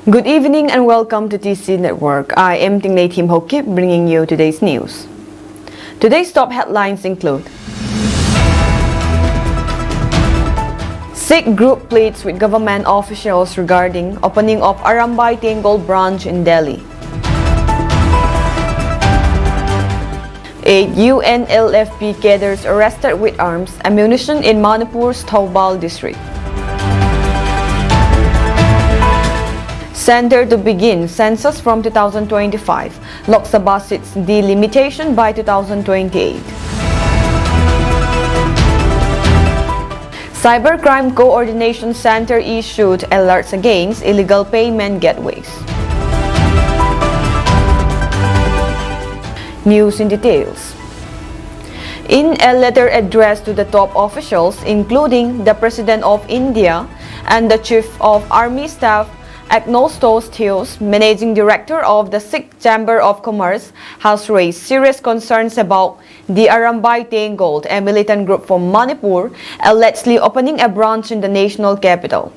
Good evening and welcome to TC Network. I am Tinglay Tim Hokip bringing you today's news. Today's top headlines include: Sikh group pleads with government officials regarding opening of Arambai Tengol branch in Delhi. 8 UNLFP cadres arrested with arms, ammunition in Manipur's Thoubal district. Center to begin census from 2025. Lok Sabha seats delimitation by 2028. Cybercrime Coordination Center issued alerts against illegal payment gateways. News in details. In a letter addressed to the top officials, including the President of India and the Chief of Army Staff, Agnostos Theos, Managing Director of the Sikh Chamber of Commerce, has raised serious concerns about the Arambai Tengol, a militant group from Manipur, allegedly opening a branch in the national capital.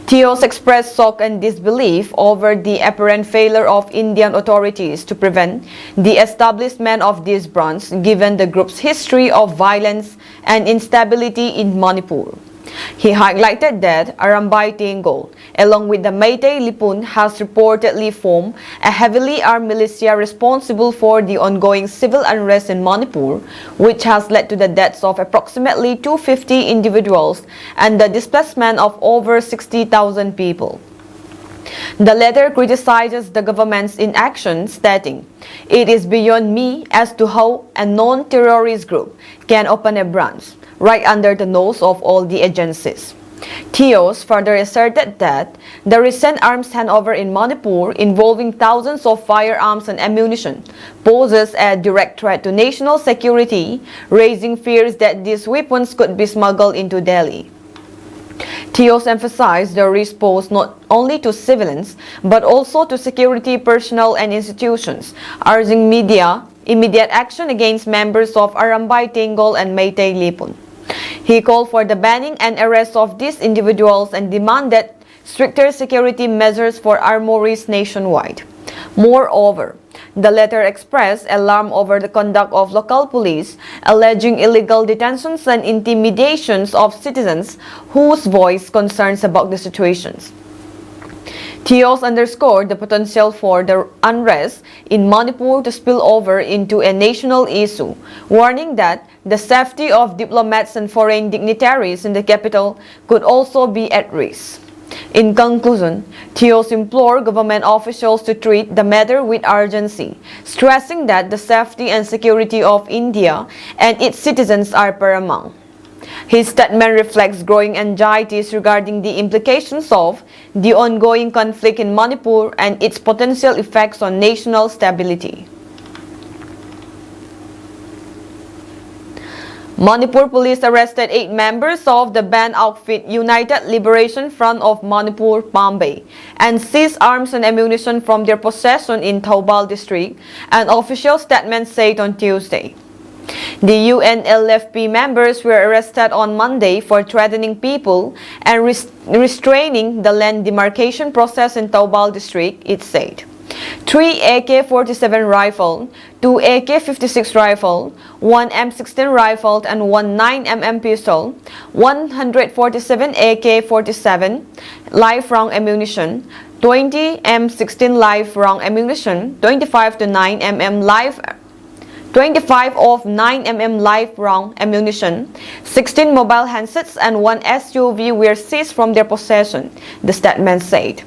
Theos expressed shock and disbelief over the apparent failure of Indian authorities to prevent the establishment of this branch, given the group's history of violence and instability in Manipur. He highlighted that Arambai Tengol, along with the Meitei Lipun, has reportedly formed a heavily armed militia responsible for the ongoing civil unrest in Manipur, which has led to the deaths of approximately 250 individuals and the displacement of over 60,000 people. The letter criticizes the government's inaction, stating, "It is beyond me as to how a non-terrorist group can open a branch right under the nose of all the agencies." Theos further asserted that the recent arms handover in Manipur, involving thousands of firearms and ammunition, poses a direct threat to national security, raising fears that these weapons could be smuggled into Delhi. Theos emphasized the risk posed not only to civilians but also to security personnel and institutions, urging immediate action against members of Arambai Tengol and Meitei Lipun. He called for the banning and arrest of these individuals and demanded stricter security measures for armories nationwide. Moreover, the letter expressed alarm over the conduct of local police, alleging illegal detentions and intimidations of citizens whose voiced concerns about the situations. Theos underscored the potential for the unrest in Manipur to spill over into a national issue, warning that the safety of diplomats and foreign dignitaries in the capital could also be at risk. In conclusion, Theos implored government officials to treat the matter with urgency, stressing that the safety and security of India and its citizens are paramount. His statement reflects growing anxieties regarding the implications of the ongoing conflict in Manipur and its potential effects on national stability. Manipur police arrested 8 members of the banned outfit United Liberation Front of Manipur, Pambay, and seized arms and ammunition from their possession in Thoubal district, an official statement said on Tuesday. The UNLFP members were arrested on Monday for threatening people and restraining the land demarcation process in Thoubal district, it said. 3 AK-47 rifle, 2 AK-56 rifle, 1 M16 rifle and 1 9mm pistol, 147 AK-47 live round ammunition, 20 M16 live round ammunition, 25 of 9mm live round ammunition, 16 mobile handsets and 1 SUV were seized from their possession, the statement said.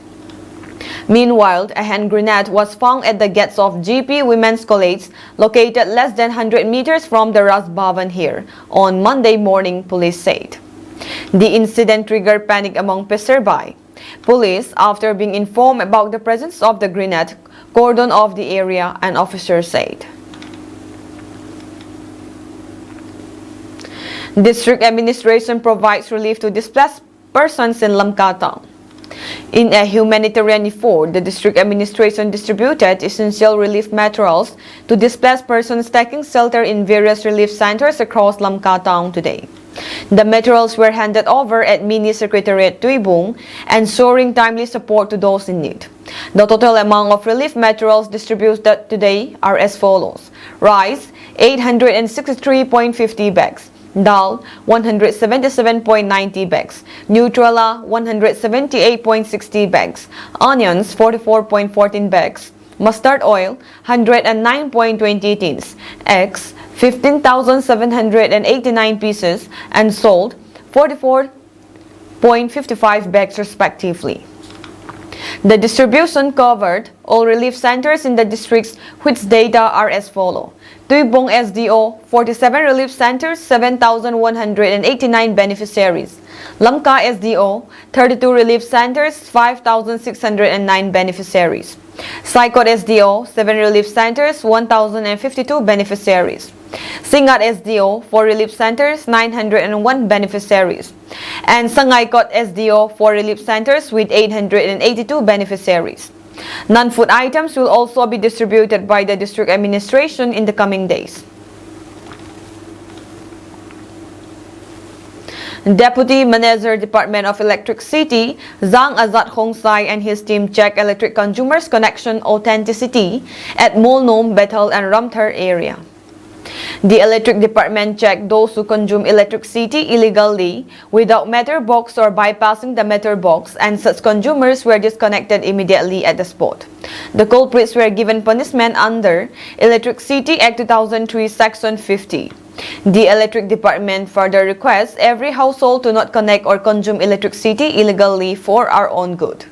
Meanwhile, a hand grenade was found at the gates of GP Women's College, located less than 100 meters from the Raj Bhavan here, on Monday morning, police said. The incident triggered panic among passersby. Police, after being informed about the presence of the grenade, cordoned off the area, an officer said. District administration provides relief to displaced persons in Lamka town. In a humanitarian effort, the district administration distributed essential relief materials to displaced persons taking shelter in various relief centers across Lamka town today. The materials were handed over at Mini Secretariat Tuibong, ensuring timely support to those in need. The total amount of relief materials distributed today are as follows: rice, 863.50 bags, dal, 177.90 bags, Nutrela, 178.60 bags, onions, 44.14 bags, mustard oil, 109.20 tins, eggs, 15,789 pieces, and salt, 44.55 bags respectively. The distribution covered all relief centers in the districts, which data are as follows: Tuibong SDO, 47 relief centers, 7,189 beneficiaries. Lamka SDO, 32 relief centers, 5,609 beneficiaries. Saikot SDO, 7 relief centers, 1,052 beneficiaries. Singat SDO, 4 relief centers, 901 beneficiaries. And Sangaikot SDO, 4 relief centers with 882 beneficiaries. Non-food items will also be distributed by the district administration in the coming days. Deputy Manager, Department of Electricity, Zhang Azat Hongsai and his team check electric consumers' connection authenticity at Molnom, Bethel and Ramthar area. The electric department checked those who consume electricity illegally without meter box or bypassing the meter box, and such consumers were disconnected immediately at the spot. The culprits were given punishment under Electricity Act 2003 Section 50. The electric department further requests every household to not connect or consume electricity illegally for our own good.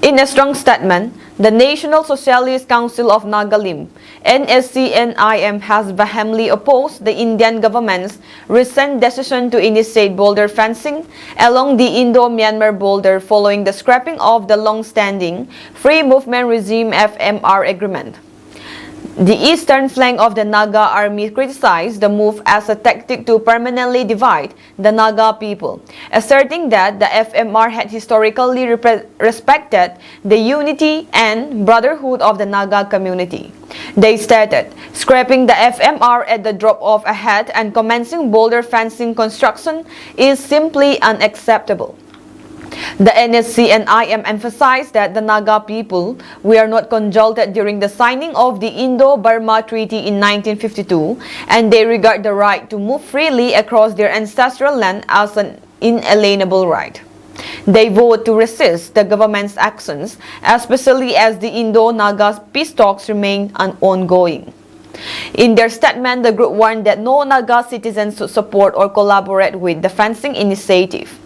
In a strong statement, the National Socialist Council of Nagalim, NSCNIM, has vehemently opposed the Indian government's recent decision to initiate border fencing along the Indo-Myanmar border following the scrapping of the long-standing Free Movement Regime FMR agreement. The eastern flank of the Naga army criticized the move as a tactic to permanently divide the Naga people, asserting that the FMR had historically respected the unity and brotherhood of the Naga community. They stated, scrapping the FMR at the drop of a hat and commencing border fencing construction is simply unacceptable. The NSCNIM emphasized that the Naga people were not consulted during the signing of the Indo-Burma Treaty in 1952, and they regard the right to move freely across their ancestral land as an inalienable right. They vote to resist the government's actions, especially as the Indo-Naga peace talks remain ongoing. In their statement, the group warned that no Naga citizens should support or collaborate with the fencing initiative.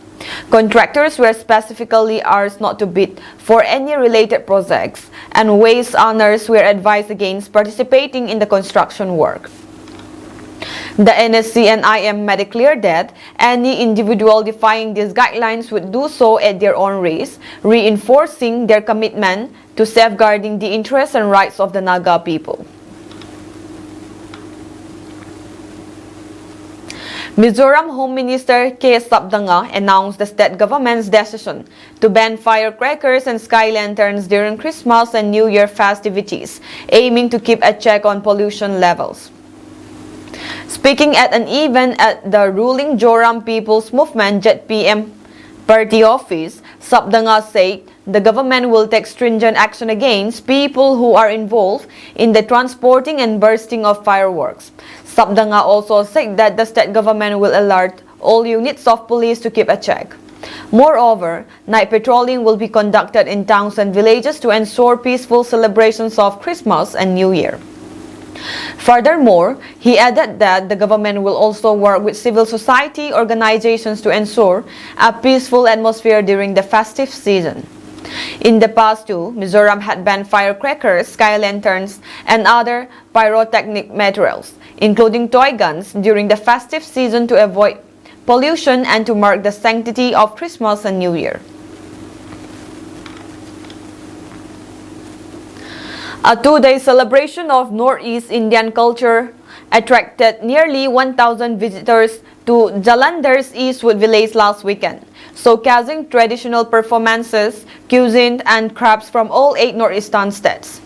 Contractors were specifically asked not to bid for any related projects, and wage earners were advised against participating in the construction work. The NSCNIM made it clear that any individual defying these guidelines would do so at their own risk, reinforcing their commitment to safeguarding the interests and rights of the Naga people. Mizoram Home Minister K. Sabdanga announced the state government's decision to ban firecrackers and sky lanterns during Christmas and New Year festivities, aiming to keep a check on pollution levels. Speaking at an event at the ruling Joram People's Movement (JPM) party office, Sabdanga said the government will take stringent action against people who are involved in the transporting and bursting of fireworks. Sabdanga also said that the state government will alert all units of police to keep a check. Moreover, night patrolling will be conducted in towns and villages to ensure peaceful celebrations of Christmas and New Year. Furthermore, he added that the government will also work with civil society organizations to ensure a peaceful atmosphere during the festive season. In the past too, Mizoram had banned firecrackers, sky lanterns, and other pyrotechnic materials, including toy guns, during the festive season to avoid pollution and to mark the sanctity of Christmas and New Year. A two-day celebration of Northeast Indian culture attracted nearly 1,000 visitors to Jalandhar's Eastwood village last weekend, showcasing traditional performances, cuisine, and crafts from all 8 northeastern states.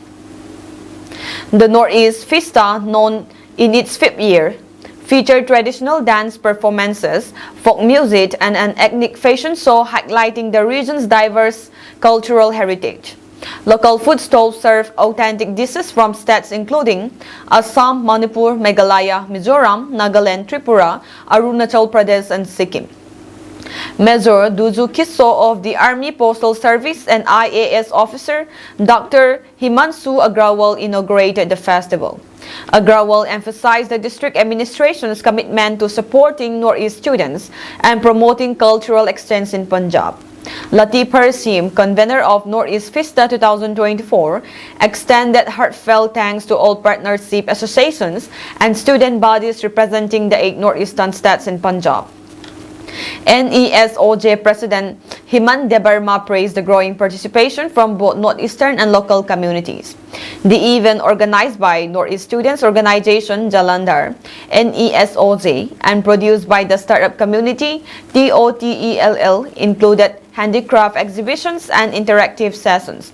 The Northeast Fista, known in its fifth year, featured traditional dance performances, folk music, and an ethnic fashion show highlighting the region's diverse cultural heritage. Local food stalls serve authentic dishes from states including Assam, Manipur, Meghalaya, Mizoram, Nagaland, Tripura, Arunachal Pradesh, and Sikkim. Major Duju Kisso of the Army Postal Service and IAS officer Dr. Himansu Agrawal inaugurated the festival. Agrawal emphasized the district administration's commitment to supporting Northeast students and promoting cultural exchange in Punjab. Latif Harsim, convener of Northeast Fista 2024, extended heartfelt thanks to all partnership associations and student bodies representing the 8 northeastern states in Punjab. NESOJ President Himant Debarma praised the growing participation from both northeastern and local communities. The event, organized by Northeast Students Organization Jalandhar, NESOJ, and produced by the startup community TOTELL, included handicraft exhibitions and interactive sessions.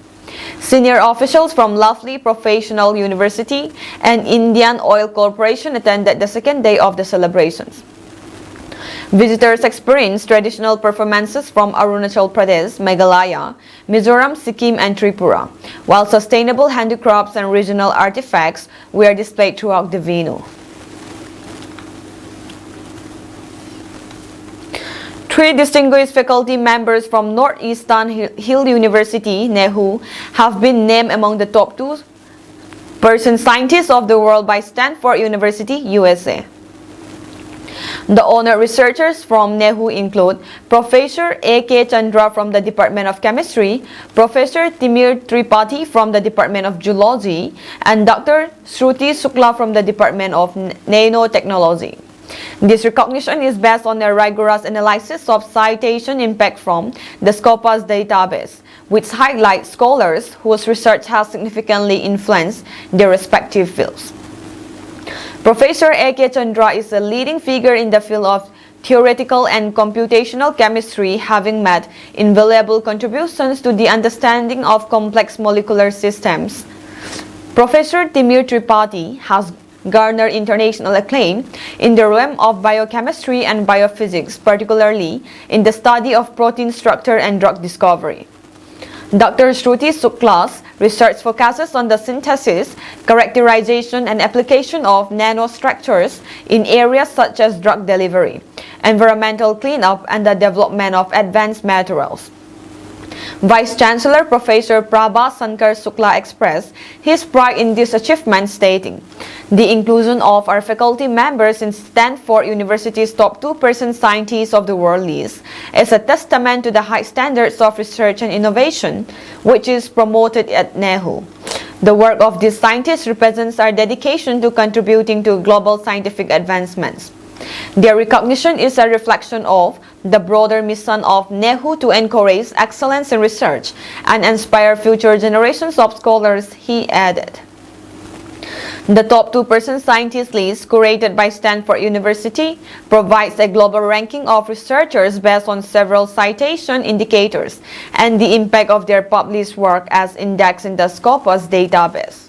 Senior officials from Lovely Professional University and Indian Oil Corporation attended the second day of the celebrations. Visitors experienced traditional performances from Arunachal Pradesh, Meghalaya, Mizoram, Sikkim, and Tripura, while sustainable handicrafts and regional artifacts were displayed throughout the venue. Three distinguished faculty members from Northeastern Hill University, NEHU, have been named among the top 2% scientists of the world by Stanford University, USA. The honored researchers from NEHU include Professor A.K. Chandra from the Department of Chemistry, Professor Timir Tripathi from the Department of Geology, and Dr. Shruti Shukla from the Department of Nanotechnology. This recognition is based on a rigorous analysis of citation impact from the Scopus database, which highlights scholars whose research has significantly influenced their respective fields. Professor A.K. Chandra is a leading figure in the field of theoretical and computational chemistry, having made invaluable contributions to the understanding of complex molecular systems. Professor Timir Tripathi has garnered international acclaim in the realm of biochemistry and biophysics, particularly in the study of protein structure and drug discovery. Dr. Shruti Shukla's research focuses on the synthesis, characterization, and application of nanostructures in areas such as drug delivery, environmental cleanup, and the development of advanced materials. Vice Chancellor Professor Prabha Sankar Shukla expressed his pride in this achievement, stating, "The inclusion of our faculty members in Stanford University's top 2% scientists of the world list is a testament to the high standards of research and innovation which is promoted at NEHU. The work of these scientists represents our dedication to contributing to global scientific advancements. Their recognition is a reflection of the broader mission of NEHU to encourage excellence in research and inspire future generations of scholars," he added. The top 2% scientist list, curated by Stanford University, provides a global ranking of researchers based on several citation indicators and the impact of their published work as indexed in the Scopus database.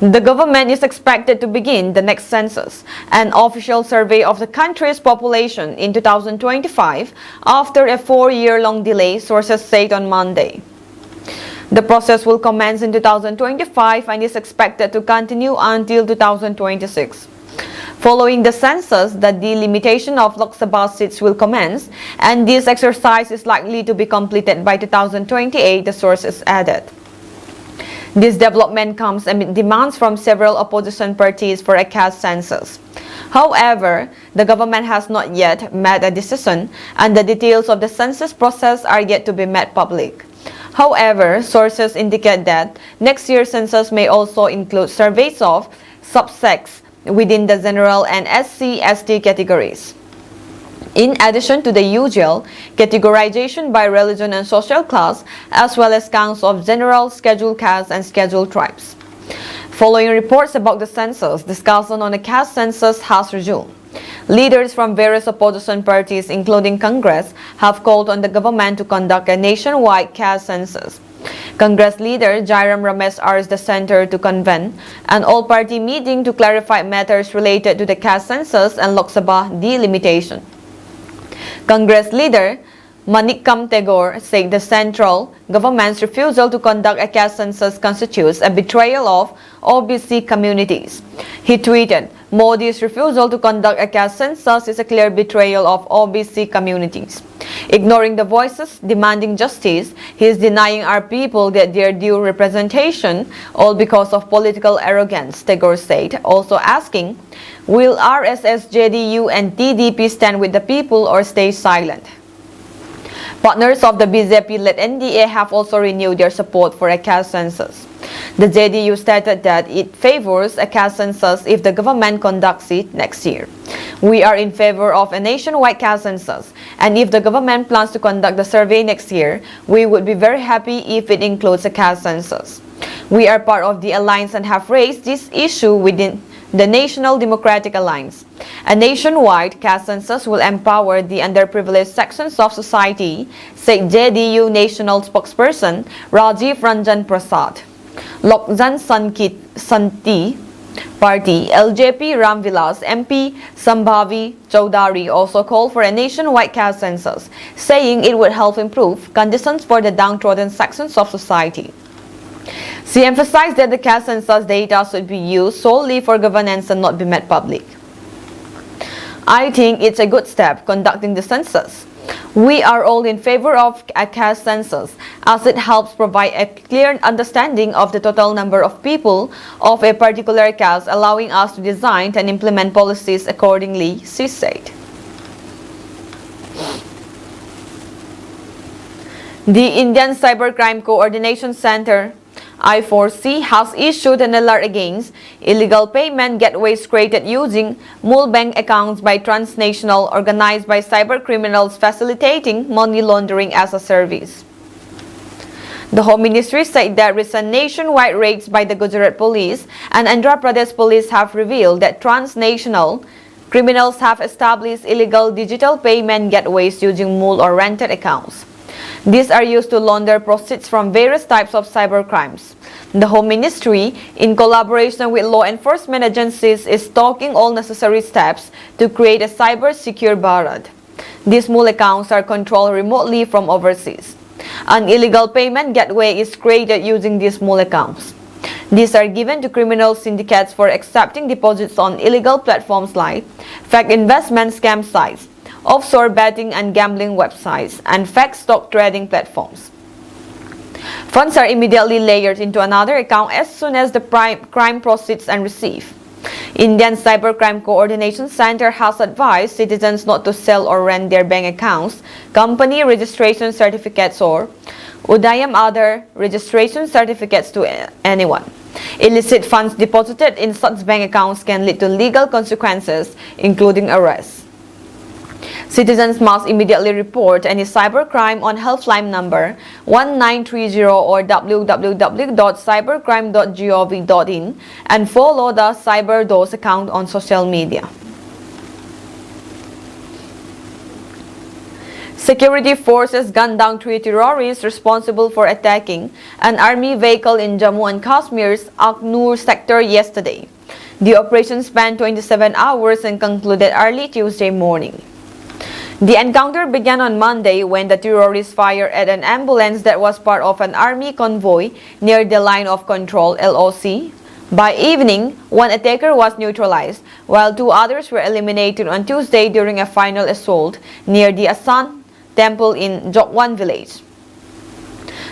The government is expected to begin the next census, an official survey of the country's population, in 2025 after a 4-year-long delay, sources said on Monday. The process will commence in 2025 and is expected to continue until 2026. Following the census, the delimitation of Lok Sabha seats will commence, and this exercise is likely to be completed by 2028, the sources added. This development comes amid demands from several opposition parties for a caste census. However, the government has not yet made a decision, and the details of the census process are yet to be made public. However, sources indicate that next year's census may also include surveys of subsects within the general and SC/ST categories, in addition to the usual categorization by religion and social class, as well as counts of general, scheduled castes, and scheduled tribes. Following reports about the census, discussion on the caste census has resumed. Leaders from various opposition parties, including Congress, have called on the government to conduct a nationwide caste census. Congress leader Jairam Ramesh urged the center to convene an all-party meeting to clarify matters related to the caste census and Lok Sabha delimitation. Congress leader Manickam Tagore said the central government's refusal to conduct a caste census constitutes a betrayal of OBC communities. He tweeted, "Modi's refusal to conduct a caste census is a clear betrayal of OBC communities. Ignoring the voices demanding justice, he is denying our people their due representation, all because of political arrogance," Tagore said, also asking, "Will RSS, JDU and TDP stand with the people or stay silent?" Partners of the BJP-led NDA have also renewed their support for a caste census. The JDU stated that it favors a caste census if the government conducts it next year. "We are in favor of a nationwide caste census, and if the government plans to conduct the survey next year, we would be very happy if it includes a caste census. We are part of the alliance and have raised this issue within the National Democratic Alliance. A nationwide caste census will empower the underprivileged sections of society," said JDU National Spokesperson Rajiv Ranjan Prasad. Lok Jan Santi Party LJP Ramvilas MP Sambhavi Chaudhary also called for a nationwide caste census, saying it would help improve conditions for the downtrodden sections of society. She emphasized that the caste census data should be used solely for governance and not be made public. "I think it's a good step conducting the census. We are all in favor of a caste census as it helps provide a clear understanding of the total number of people of a particular caste, allowing us to design and implement policies accordingly," she said. The Indian Cybercrime Coordination Center I4C has issued an alert against illegal payment gateways created using mule bank accounts by transnational organized by cyber criminals facilitating money laundering as a service. The Home Ministry said that recent nationwide raids by the Gujarat Police and Andhra Pradesh Police have revealed that transnational criminals have established illegal digital payment gateways using mule or rented accounts. These are used to launder proceeds from various types of cybercrimes. The Home Ministry, in collaboration with law enforcement agencies, is taking all necessary steps to create a cyber-secure Bharat. These mule accounts are controlled remotely from overseas. An illegal payment gateway is created using these mule accounts. These are given to criminal syndicates for accepting deposits on illegal platforms like fake investment scam sites, offshore betting and gambling websites, and fake stock trading platforms. Funds are immediately layered into another account as soon as the crime proceeds and received. Indian Cybercrime Coordination Center has advised citizens not to sell or rent their bank accounts, company registration certificates or Udayam other registration certificates to anyone. Illicit funds deposited in such bank accounts can lead to legal consequences, including arrest. Citizens must immediately report any cybercrime on helpline number 1930 or www.cybercrime.gov.in and follow the CyberDose account on social media. Security forces gunned down 3 terrorists responsible for attacking an army vehicle in Jammu and Kashmir's Akhnur sector yesterday. The operation spanned 27 hours and concluded early Tuesday morning. The encounter began on Monday when the terrorists fired at an ambulance that was part of an army convoy near the line of control (LOC). By evening, one attacker was neutralized, while 2 others were eliminated on Tuesday during a final assault near the Asan temple in Jokwan village.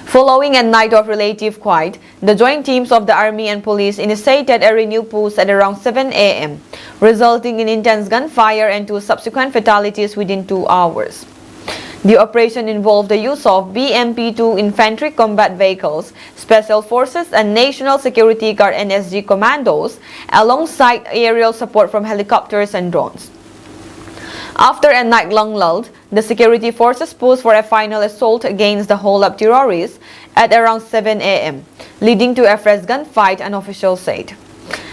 Following a night of relative quiet, the joint teams of the army and police initiated a renewed push at around 7 a.m., resulting in intense gunfire and 2 subsequent fatalities within 2 hours. The operation involved the use of BMP-2 infantry combat vehicles, special forces and National Security Guard NSG commandos, alongside aerial support from helicopters and drones. After a night-long lull, the security forces pushed for a final assault against the hold-up terrorists at around 7 a.m., leading to a fresh gunfight, an official said.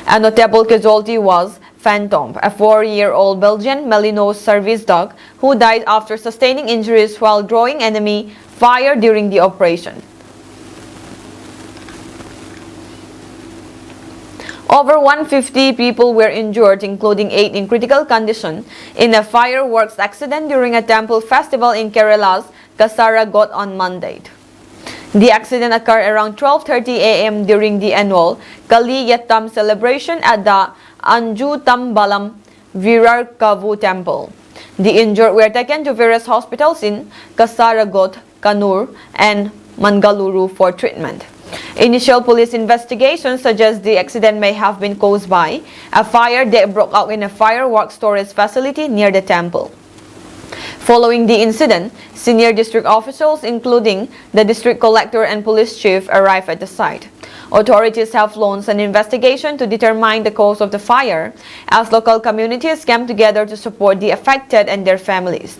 A notable casualty was Phantom, a 4-year-old Belgian Malinois service dog who died after sustaining injuries while drawing enemy fire during the operation. Over 150 people were injured, including 8 in critical condition, in a fireworks accident during a temple festival in Kerala's Kasaragod on Monday. The accident occurred around 12:30 a.m. during the annual Kaliyattam celebration at the Anjutambalam Virarkavu temple. The injured were taken to various hospitals in Kasaragod, Kannur, and Mangaluru for treatment. Initial police investigations suggest the accident may have been caused by a fire that broke out in a fireworks storage facility near the temple. Following the incident, senior district officials, including the district collector and police chief, arrived at the site. Authorities have launched an investigation to determine the cause of the fire, as local communities came together to support the affected and their families.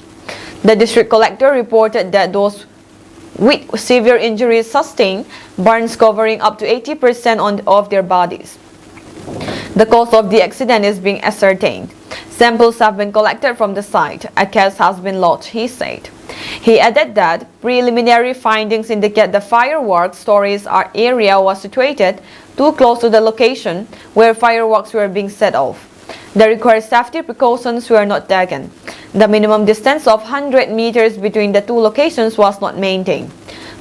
The district collector reported that those with severe injuries sustained burns covering up to 80% of their bodies. The cause of the accident is being ascertained. Samples have been collected from the site. A case has been lodged, he said. He added that preliminary findings indicate the fireworks storage area was situated too close to the location where fireworks were being set off. The required safety precautions were not taken. The minimum distance of 100 meters between the two locations was not maintained.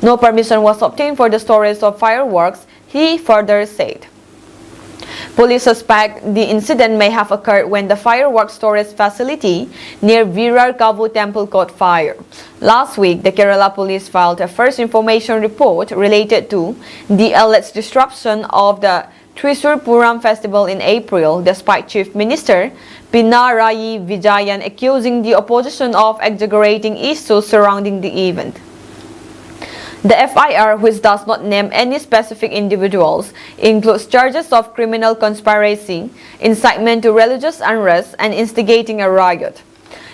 No permission was obtained for the storage of fireworks, he further said. Police suspect the incident may have occurred when the fireworks storage facility near Virarkavu temple caught fire. Last week, the Kerala police filed a first information report related to the alleged disruption of the Thrissur Puram festival in April, despite Chief Minister Pinarayi Vijayan accusing the opposition of exaggerating issues surrounding the event. The FIR, which does not name any specific individuals, includes charges of criminal conspiracy, incitement to religious unrest, and instigating a riot.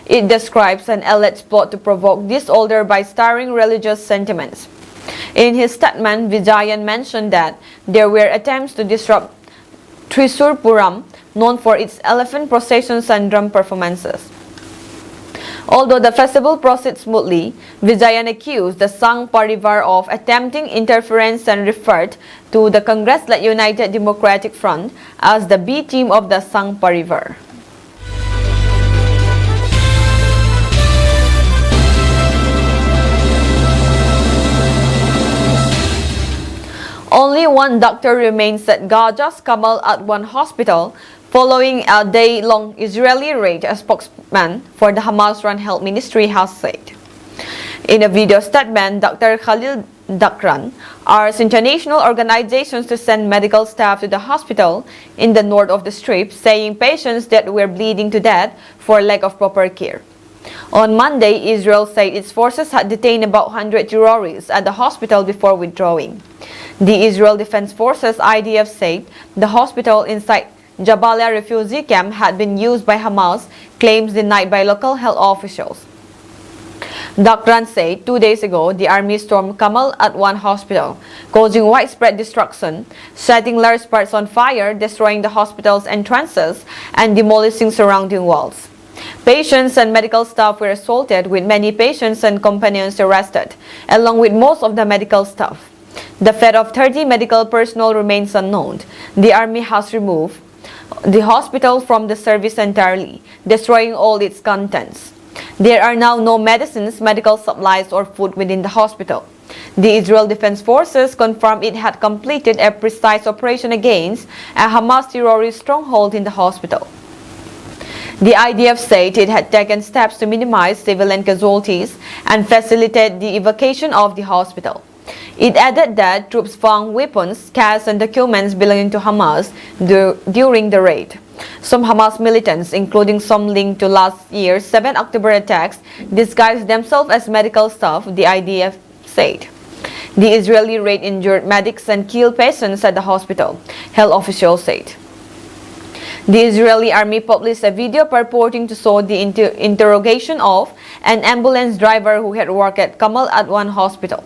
It describes an alleged plot to provoke disorder by stirring religious sentiments. In his statement, Vijayan mentioned that there were attempts to disrupt Thrissur Puram, known for its elephant processions and drum performances. Although the festival proceeds smoothly, Vijayan accused the Sangh Parivar of attempting interference and referred to the Congress-led United Democratic Front as the B team of the Sangh Parivar. Only one doctor remains at Gaza's Kamal Adwan hospital following a day-long Israeli raid, a spokesman for the Hamas-run health ministry has said. In a video statement, Dr. Khalil Dakran urged international organizations to send medical staff to the hospital in the north of the Strip, saying patients that were bleeding to death for lack of proper care. On Monday, Israel said its forces had detained about 100 terrorists at the hospital before withdrawing. The Israel Defense Forces IDF said the hospital inside Jabalia refugee camp had been used by Hamas, claims denied by local health officials. Dakran said 2 days ago the army stormed Kamal Adwan hospital, causing widespread destruction, setting large parts on fire, destroying the hospital's entrances, and demolishing surrounding walls. Patients and medical staff were assaulted, with many patients and companions arrested, along with most of the medical staff. The fate of 30 medical personnel remains unknown. The army has removed the hospital from the service entirely, destroying all its contents. There are now no medicines, medical supplies, or food within the hospital. The Israel Defense Forces confirmed it had completed a precise operation against a Hamas terrorist stronghold in the hospital. The IDF said it had taken steps to minimize civilian casualties and facilitate the evacuation of the hospital. It added that troops found weapons, cash, and documents belonging to Hamas during the raid. Some Hamas militants, including some linked to last year's 7 October attacks, disguised themselves as medical staff, the IDF said. The Israeli raid injured medics and killed patients at the hospital, health officials said. The Israeli army published a video purporting to show the interrogation of an ambulance driver who had worked at Kamal Adwan Hospital.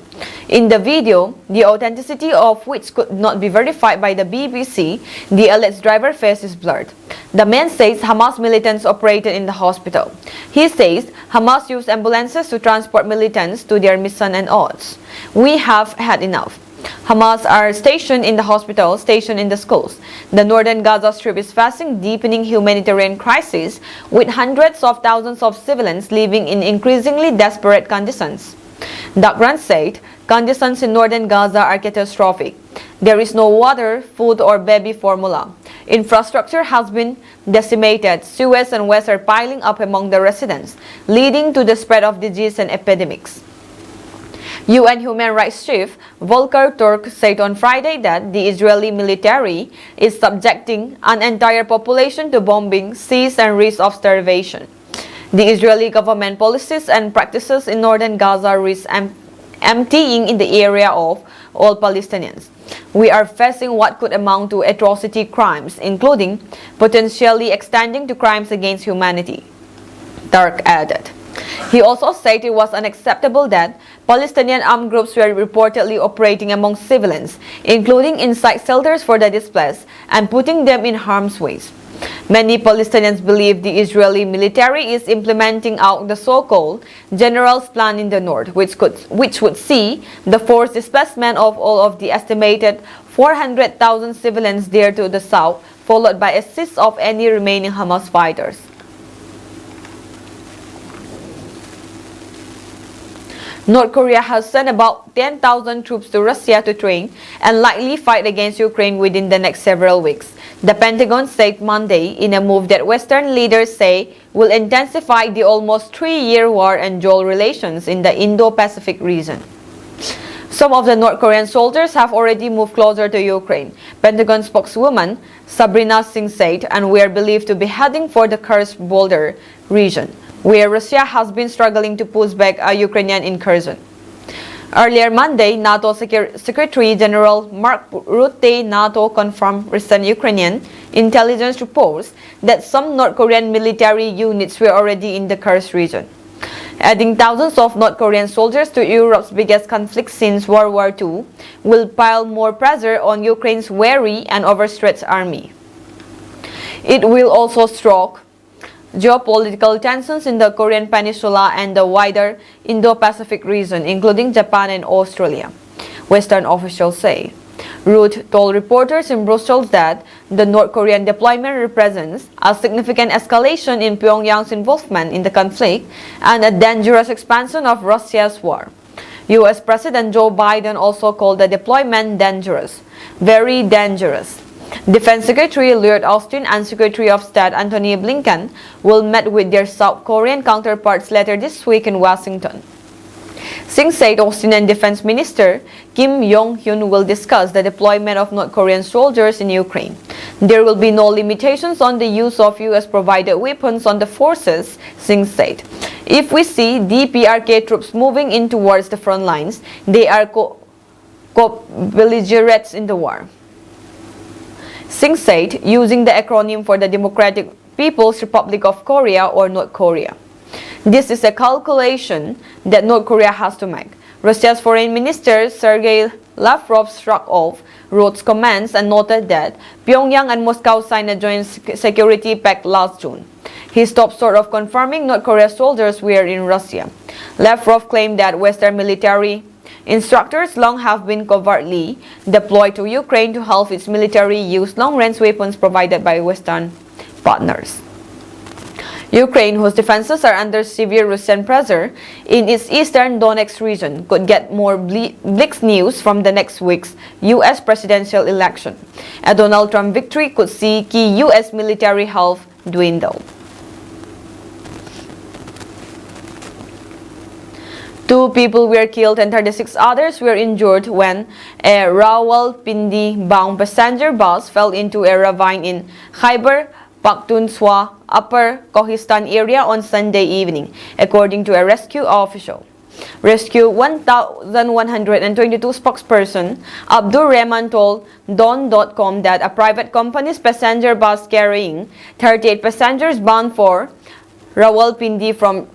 In the video, the authenticity of which could not be verified by the BBC, the alleged driver's face is blurred. The man says Hamas militants operated in the hospital. He says Hamas used ambulances to transport militants to their mission and odds. We have had enough. Hamas are stationed in the hospital, stationed in the schools. The northern Gaza Strip is facing deepening humanitarian crisis with hundreds of thousands of civilians living in increasingly desperate conditions. Dagran said conditions in northern Gaza are catastrophic. There is no water, food or baby formula. Infrastructure has been decimated. Sewage and waste are piling up among the residents, leading to the spread of disease and epidemics. UN Human Rights Chief Volker Turk said on Friday that the Israeli military is subjecting an entire population to bombing, siege and risk of starvation. The Israeli government policies and practices in northern Gaza risk emptying in the area of all Palestinians. We are facing what could amount to atrocity crimes, including potentially extending to crimes against humanity, Turk added. He also said it was unacceptable that Palestinian armed groups were reportedly operating among civilians, including inside shelters for the displaced, and putting them in harm's way. Many Palestinians believe the Israeli military is implementing out the so-called General's Plan in the north, which would see the forced displacement of all of the estimated 400,000 civilians there to the south, followed by a cease of any remaining Hamas fighters. North Korea has sent about 10,000 troops to Russia to train and likely fight against Ukraine within the next several weeks. The Pentagon said Monday in a move that Western leaders say will intensify the almost 3-year war and dual relations in the Indo-Pacific region. Some of the North Korean soldiers have already moved closer to Ukraine, Pentagon spokeswoman Sabrina Singh said, and we are believed to be heading for the Kursk border region, where Russia has been struggling to push back a Ukrainian incursion. Earlier Monday, NATO Secretary General Mark Rutte NATO confirmed recent Ukrainian intelligence reports that some North Korean military units were already in the Kursk region. Adding thousands of North Korean soldiers to Europe's biggest conflict since World War II will pile more pressure on Ukraine's weary and overstretched army. It will also stoke geopolitical tensions in the Korean Peninsula and the wider Indo-Pacific region, including Japan and Australia, Western officials say. Rutte told reporters in Brussels that the North Korean deployment represents a significant escalation in Pyongyang's involvement in the conflict and a dangerous expansion of Russia's war. U.S. President Joe Biden also called the deployment dangerous, very dangerous. Defense Secretary Lloyd Austin and Secretary of State Antony Blinken will meet with their South Korean counterparts later this week in Washington. Singh said Austin and Defense Minister Kim Yong-hyun will discuss the deployment of North Korean soldiers in Ukraine. There will be no limitations on the use of U.S.-provided weapons on the forces, Singh said. If we see DPRK troops moving in towards the front lines, they are co-belligerents in the war. Singh said, using the acronym for the Democratic People's Republic of Korea or North Korea. This is a calculation that North Korea has to make. Russia's Foreign Minister Sergei Lavrov struck off Rutte's comments and noted that Pyongyang and Moscow signed a joint security pact last June. He stopped short of confirming North Korea's soldiers were in Russia. Lavrov claimed that Western military instructors long have been covertly deployed to Ukraine to help its military use long-range weapons provided by Western partners. Ukraine, whose defenses are under severe Russian pressure in its eastern Donetsk region, could get more bleak news from the next week's U.S. presidential election. A Donald Trump victory could see key U.S. military help dwindle. 2 people were killed and 36 others were injured when a Rawalpindi-bound passenger bus fell into a ravine in Khyber Pakhtunkhwa, Upper Kohistan area on Sunday evening, according to a rescue official. Rescue 1,122 spokesperson Abdur Rehman told Dawn.com that a private company's passenger bus carrying 38 passengers bound for Rawalpindi from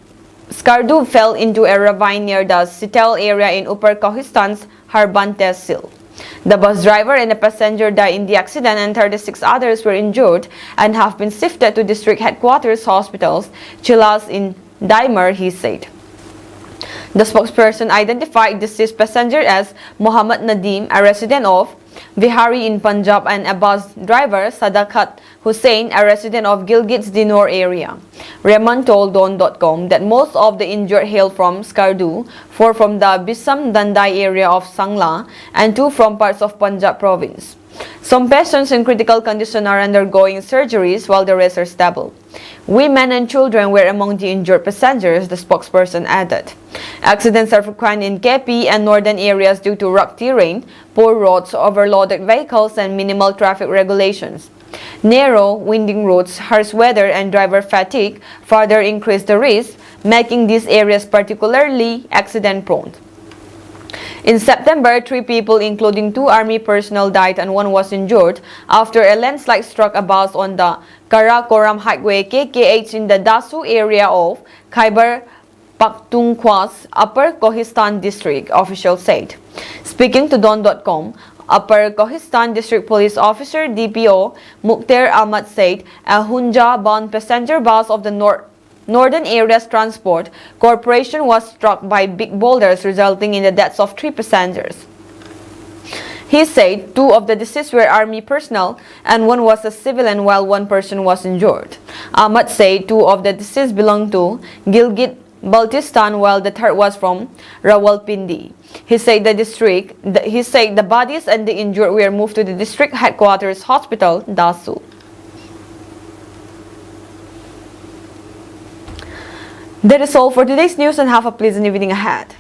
Skardu fell into a ravine near the Sitel area in Upper Kohistan's Harband Tehsil. The bus driver and a passenger died in the accident and 36 others were injured and have been shifted to district headquarters hospitals, Chilas in Daimar, he said. The spokesperson identified deceased passenger as Muhammad Nadim, a resident of Vihari in Punjab, and a bus driver, Sadakat Hussain, a resident of Gilgit's Dinor area. Rehman told Dawn.com that most of the injured hail from Skardu, 4 from the Bisam Dandai area of Sangla, and 2 from parts of Punjab province. Some patients in critical condition are undergoing surgeries while the rest are stable. Women and children were among the injured passengers, the spokesperson added. Accidents are frequent in KP and northern areas due to rough terrain, poor roads, overloaded vehicles, and minimal traffic regulations. Narrow, winding roads, harsh weather, and driver fatigue further increase the risk, making these areas particularly accident-prone. In September, 3 people, including 2 army personnel, died and 1 was injured after a landslide struck a bus on the Karakoram Highway KKH in the Dasu area of Khyber Pakhtunkhwa's Upper Kohistan district, officials said. Speaking to Dawn.com, Upper Kohistan District Police Officer DPO Mukhtar Ahmad said a Hunja-bound passenger bus of the Northern Areas Transport Corporation was struck by big boulders, resulting in the deaths of 3 passengers. He said 2 of the deceased were army personnel and 1 was a civilian, while 1 person was injured. Ahmad said 2 of the deceased belonged to Gilgit Baltistan, while the 3rd was from Rawalpindi. He said the bodies and the injured were moved to the district headquarters hospital, Dasu. That is all for today's news, and have a pleasant evening ahead.